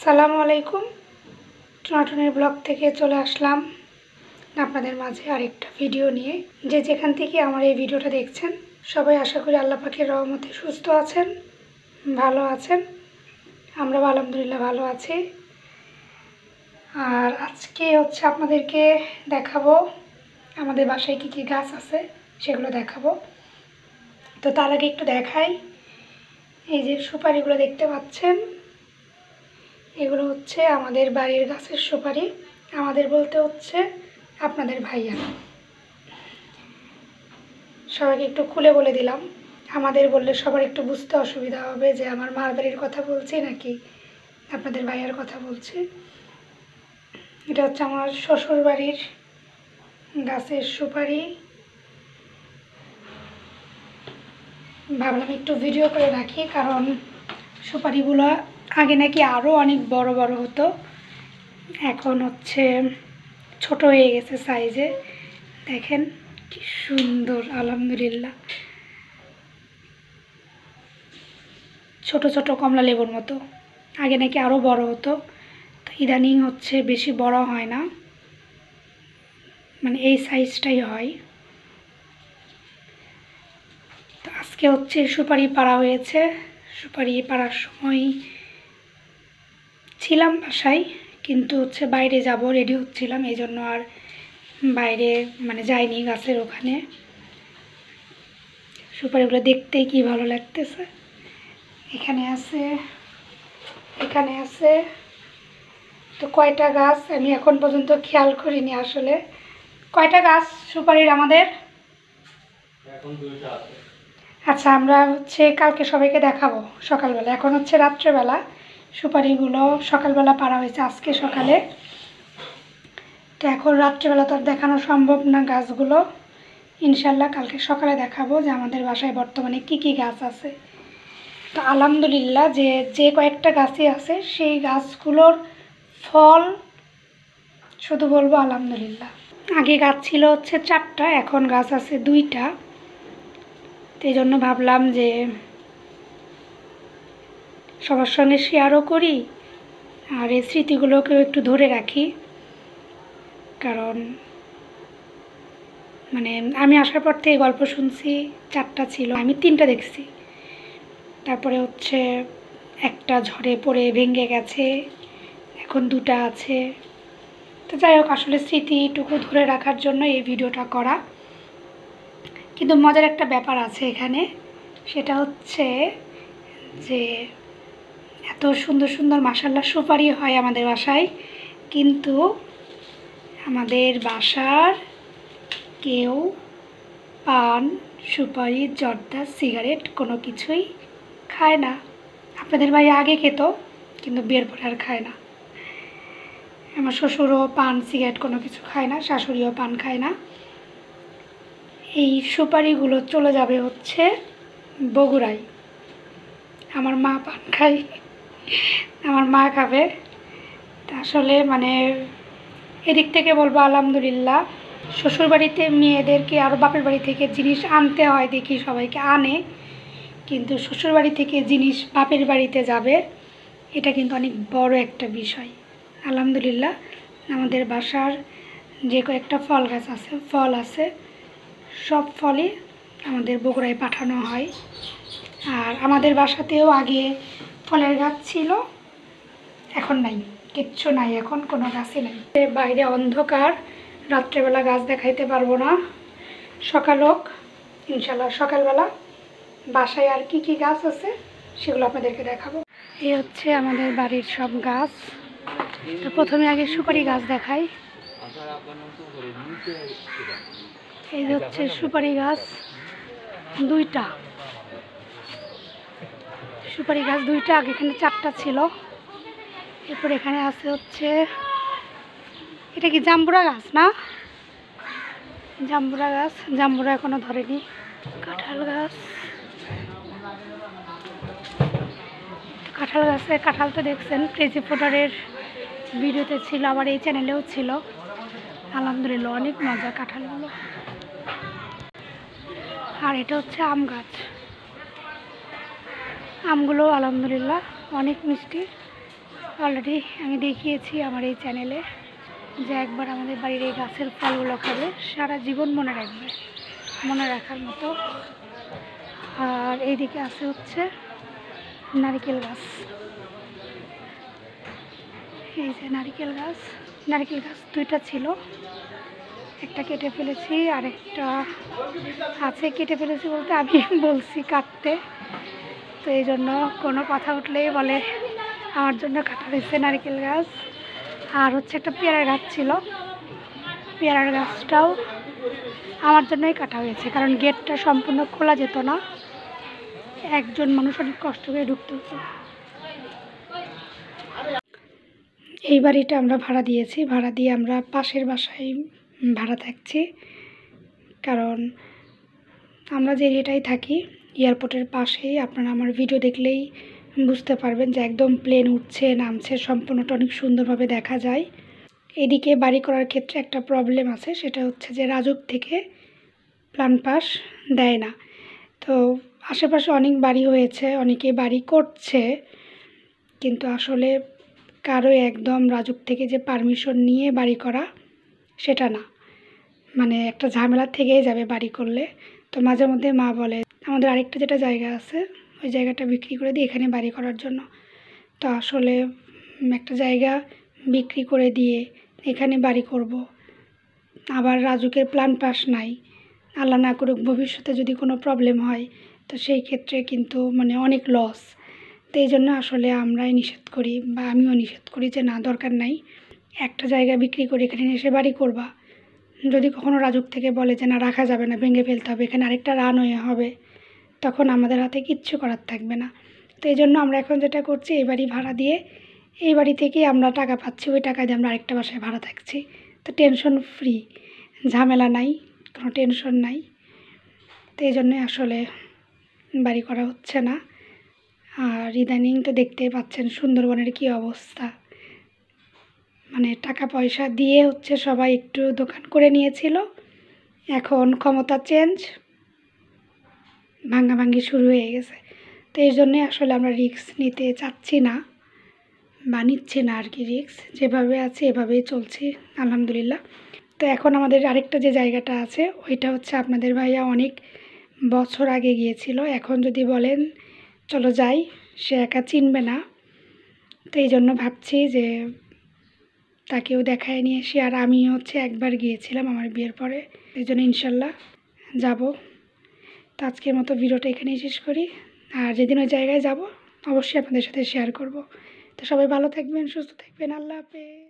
আসসালামু আলাইকুম। টুনাটুনির ব্লগ থেকে চলে আসলাম আপনাদের মাঝে আরেকটা ভিডিও নিয়ে। যে যেখান থেকে আমার এই ভিডিওটা দেখছেন সবাই আশা করি আল্লাহ পাকের রহমতে সুস্থ আছেন, ভালো আছেন। আমরা আলহামদুলিল্লাহ ভালো আছি। আর আজকে আপনাদেরকে দেখাবো আমাদের বাসায় কী কী গাছ আছে সেগুলো দেখাবো। তো তার আগে একটু দেখাই, এই যে সুপারিগুলো দেখতে পাচ্ছেন, এগুলো আমাদের বাড়ির গাছের সুপারি। আমাদের বলতে আপনাদের ভাইয়া। সবাইকে একটু খুলে বলে দিলাম, আমাদের বললে সবার একটু বুঝতে অসুবিধা হবে যে আমার মার বাড়ির কথা বলছি নাকি আপনাদের ভাইয়ার কথা বলছি। এটা আমার শ্বশুর বাড়ির গাছের সুপারি। ভাবলাম একটু ভিডিও করে রাখি, কারণ সুপারিগুলো আগে নাকি আরও অনেক বড় বড় হতো, এখন ছোট হয়ে গেছে সাইজে। দেখেন কি সুন্দর, আলহামদুলিল্লাহ। ছোট ছোট কমলা লেবুর মতো, আগে নাকি আরও বড় হতো, তো ইদানিং বেশি বড় হয় না, মানে এই সাইজটাই হয়। তো আজকে সুপারি পাড়া হয়েছে। সুপারি পাড়ার সময় ছিলাম বাসায়, কিন্তু বাইরে যাব রেডি হচ্ছিলাম, এই জন্য আর বাইরে যাইনি গাছের ওখানে। সুপারিগুলো দেখতেই কি ভালো লাগতেছে। এখানে আছে, এখানে আছে। তো কয়টা গাছ আমি এখন পর্যন্ত খেয়াল করিনি আসলে। কয়টা গাছ সুপারির আমাদের? এখন 2টা আছে। আচ্ছা, আমরা কালকে সবাইকে দেখাবো সকালবেলা। এখন রাত্রেবেলা। সুপারিগুলো সকালবেলা পাড়া হয়েছে আজকে সকালে, তো এখন রাত্রেবেলা তো আর দেখানো সম্ভব না গাছগুলো। ইনশাল্লাহ কালকে সকালে দেখাবো যে আমাদের বাসায় বর্তমানে কি কি গাছ আছে। তো আলহামদুলিল্লাহ যে কয়েকটা গাছই আছে সেই গাছগুলোর ফল শুধু বলবো আলহামদুলিল্লাহ। আগে গাছ ছিল 4টা, এখন গাছ আছে 2টা। তো এই জন্য ভাবলাম যে সবার সঙ্গে শেয়ারও করি, আর এই স্মৃতিগুলোকেও একটু ধরে রাখি। কারণ আমি আসার পর থেকে গল্প শুনছি 4টা ছিল, আমি 3টা দেখছি। তারপরে একটা ঝড়ে পড়ে ভেঙে গেছে, এখন 2টা আছে। তো যাই হোক, আসলে স্মৃতিটুকু ধরে রাখার জন্য এই ভিডিওটা করা। কিন্তু মজার একটা ব্যাপার আছে এখানে, সেটা যে এত সুন্দর সুন্দর মাশাআল্লাহ সুপারি হয় আমাদের বাসায়, কিন্তু আমাদের বাসার কেউ পান, সুপারি, জর্দা, সিগারেট কোনো কিছুই খায় না। আপনাদের ভাই আগে খেত, কিন্তু বিয়ের পরে আর খায় না। আমার শ্বশুরও পান সিগারেট কোনো কিছু খায় না, শাশুড়িও পান খায় না। এই সুপারিগুলো চলে যাবে বগুড়ায়। আমার মা পান খায়, আমার মা খাবে। তা আসলে এদিক থেকে বলবো আলহামদুলিল্লাহ। শ্বশুরবাড়িতে মেয়েদেরকে আরও বাপের বাড়ি থেকে জিনিস আনতে হয়, দেখি সবাইকে আনে, কিন্তু শ্বশুরবাড়ি থেকে জিনিস বাপের বাড়িতে যাবে, এটা কিন্তু অনেক বড় একটা বিষয়। আলহামদুলিল্লাহ আমাদের বাসার যে কয়েকটা ফল আছে সব ফলই আমাদের বগুড়ায় পাঠানো হয়। আর আমাদের বাসাতেও আগে ফলের গাছ ছিল, এখন নাই, কিচ্ছু নাই, এখন কোনো গাছই নাই। বাইরে অন্ধকার, রাত্রেবেলা গাছ দেখাইতে পারবো না। সকাল হোক ইনশাল্লাহ, সকালবেলা বাসায় আর কি কি গাছ আছে সেগুলো আপনাদেরকে দেখাবো। এই আমাদের বাড়ির সব গাছ। তো প্রথমে আগে সুপারি গাছ দেখাই। এই সুপারি গাছ 2টা, সুপারি গাছ 2টা। আগে এখানে 4টা ছিল। এরপর এখানে আছে এটা কি জাম্বুরা গাছ না? জাম্বুরা গাছ, জাম্বুরা এখনো ধরেনি। কাঁঠাল গাছ, কাঁঠাল গাছে কাঁঠাল তো দেখছেন, ক্রেজি ফুডারের ভিডিওতে ছিল, আবার এই চ্যানেলেও ছিল। আলহামদুলিল্লাহ অনেক মজা কাঁঠালগুলো। আর এটা আম গাছ, আমগুলো আলহামদুলিল্লাহ অনেক মিষ্টি। অলরেডি আমি দেখিয়েছি আমার এই চ্যানেলে যে একবার আমাদের বাড়ির এই গাছের ফলগুলো খাবে, সারা জীবন মনে রাখবে, মনে রাখার মতো। আর এইদিকে আছে হচ্ছে নারকেল গাছ। এই যে নারকেল গাছ দুইটা ছিল, একটা কেটে ফেলেছি, আরেকটা আছে। কেটে ফেলেছি বলতে আমি বলছি কাটতে, তো এই জন্য কোনো কথা উঠলেই বলে আমার জন্য কাটা হয়েছে নারকেল গাছ। আর হচ্ছে একটা পেয়ারার গাছ ছিল, পেয়ারার গাছটাও আমার জন্যই কাটা হয়েছে, কারণ গেটটা সম্পূর্ণ খোলা যেত না, একজন মানুষ অনেক কষ্ট করে ঢুকতে হতো। এই বাড়িটা আমরা ভাড়া দিয়েছি, ভাড়া দিয়ে আমরা পাশের বাসায় ভাড়া থাকছি, কারণ আমরা যে এরিয়াটায় থাকি এয়ারপোর্টের পাশেই। আপনারা আমার ভিডিও দেখলেই বুঝতে পারবেন যে একদম প্লেন উঠছে নামছে, সম্পূর্ণটা অনেক সুন্দরভাবে দেখা যায়। এদিকে বাড়ি করার ক্ষেত্রে একটা প্রবলেম আছে, সেটা হচ্ছে যে রাজুক থেকে প্ল্যান পাস দেয় না। তো আশেপাশে অনেক বাড়ি হয়েছে, অনেকে বাড়ি করছে, কিন্তু আসলে কারো একদম রাজুক থেকে যে পারমিশন নিয়ে বাড়ি করা সেটা না, মানে একটা ঝামেলা থেকেই যাবে বাড়ি করলে। তো মাঝে মধ্যে মা বলে আমাদের আরেকটা যেটা জায়গা আছে ওই জায়গাটা বিক্রি করে দিই এখানে বাড়ি করার জন্য। তো আসলে একটা জায়গা বিক্রি করে দিয়ে এখানে বাড়ি করব, আবার রাজুকের প্ল্যান পাস নাই, আল্লাহ না করুক ভবিষ্যতে যদি কোনো প্রবলেম হয় তো সেই ক্ষেত্রে কিন্তু মানে অনেক লস। তো এই জন্য আসলে আমরাই নিষেধ করি, বা আমিও নিষেধ করি যে না, দরকার নাই, একটা জায়গা বিক্রি করে এখানে এসে বাড়ি করবা। যদি কখনো রাজুক থেকে বলে যে না রাখা যাবে না, ভেঙে ফেলতে হবে, এখানে আরেকটা রানওয়ে হবে, তখন আমাদের হাতে কিচ্ছু করার থাকবে না। তো এই জন্য আমরা এখন যেটা করছি, এই বাড়ি ভাড়া দিয়ে এই বাড়ি থেকেই আমরা টাকা পাচ্ছি, ওই টাকা দিয়ে আমরা আরেকটা বাসায় ভাড়া থাকছি। তো টেনশন ফ্রি, ঝামেলা নাই, কোনো টেনশন নাই। তো এই জন্যই আসলে বাড়ি করা হচ্ছে না। আর ইদানিং তো দেখতেই পাচ্ছেন সুন্দরবনের কী অবস্থা, মানে টাকা পয়সা দিয়ে হচ্ছে সবাই একটু দোকান করে নিয়েছিল, এখন ক্ষমতা চেঞ্জ, ভাঙ্গাভাঙ্গি শুরু হয়ে গেছে। তো এই জন্যে আসলে আমরা রিস্ক নিতে চাচ্ছি না, বা নিচ্ছি না আর কি। রিস্ক যেভাবে আছে এভাবেই চলছি আলহামদুলিল্লাহ। তো এখন আমাদের আরেকটা যে জায়গাটা আছে ওইটা হচ্ছে আপনাদের ভাইয়া অনেক বছর আগে গিয়েছিল, এখন যদি বলেন চলো যাই সে একা চিনবে না। তো এই জন্য ভাবছি যে তাকেও দেখায় নিয়ে এসে, আর আমি হচ্ছে একবার গিয়েছিলাম আমার বিয়ের পরে, এই জন্য ইনশাল্লাহ যাব। তো আজকের মতো ভিডিওটা এখানেই শেষ করি, আর যেদিন ওই জায়গায় যাব অবশ্যই আপনাদের সাথে শেয়ার করব। তো সবাই ভালো থাকবেন, সুস্থ থাকবেন, আল্লাহ হাফেজ।